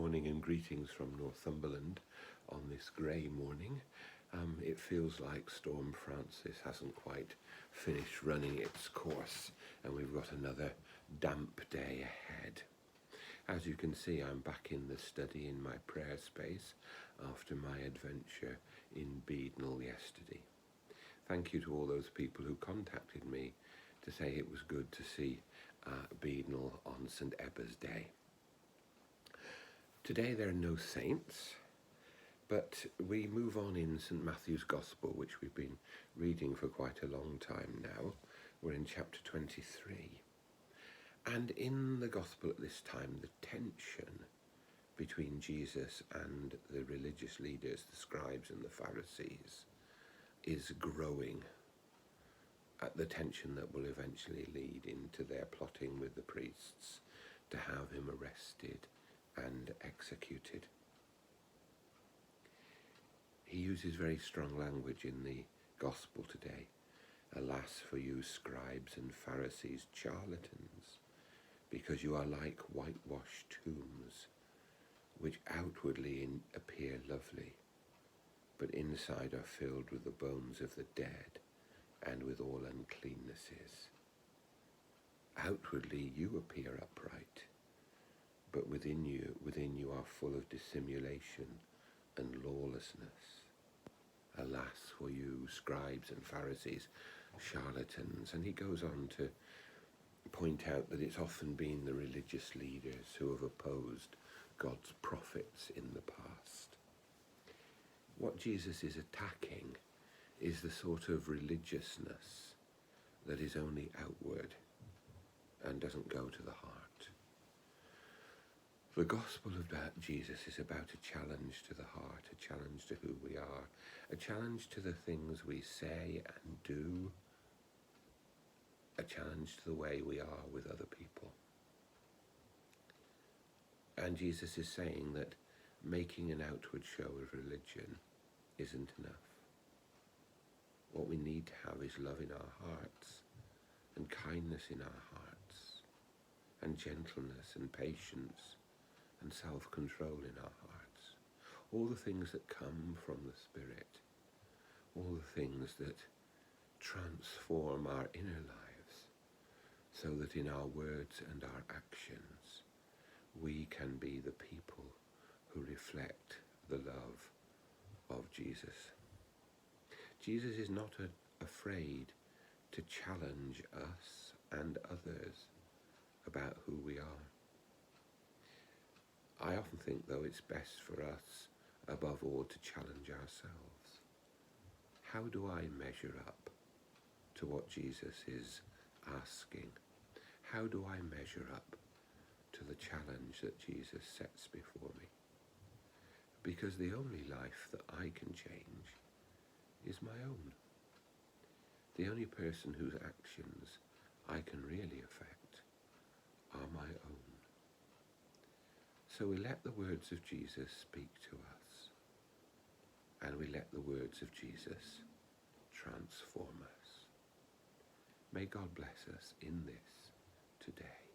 morning and greetings from Northumberland on this grey morning. It feels like Storm Francis hasn't quite finished running its course and we've got another damp day ahead. As you can see, I'm back in the study in my prayer space after my adventure in Beadnell yesterday. Thank you to all those people who contacted me to say it was good to see Beadnell on St. Ebba's Day. Today there are no saints, but we move on in St. Matthew's Gospel, which we've been reading for quite a long time now. We're in chapter 23. And in the Gospel at this time, the tension between Jesus and the religious leaders, the scribes and the Pharisees, is growing. At the tension that will eventually lead into their plotting with the priests to have him arrested and executed. He uses very strong language in the Gospel today. Alas for you, scribes and Pharisees, charlatans, because you are like whitewashed tombs, which outwardly appear lovely, but inside are filled with the bones of the dead and with all uncleannesses. Outwardly you appear upright, but within you are full of dissimulation and lawlessness. Alas for you, scribes and Pharisees, charlatans. And he goes on to point out that it's often been the religious leaders who have opposed God's prophets in the past. What Jesus is attacking is the sort of religiousness that is only outward and doesn't go to the heart. The Gospel of Jesus is about a challenge to the heart, a challenge to who we are, a challenge to the things we say and do, a challenge to the way we are with other people. And Jesus is saying that making an outward show of religion isn't enough. What we need to have is love in our hearts, and kindness in our hearts, and gentleness and patience and self-control in our hearts. All the things that come from the Spirit, all the things that transform our inner lives, so that in our words and our actions we can be the people who reflect the love of Jesus. Jesus is not afraid to challenge us and others about who we are. I often think, though, it's best for us, above all, to challenge ourselves. How do I measure up to what Jesus is asking? How do I measure up to the challenge that Jesus sets before me? Because the only life that I can change is my own. The only person whose actions I can really affect are my own. So we let the words of Jesus speak to us, and we let the words of Jesus transform us. May God bless us in this today.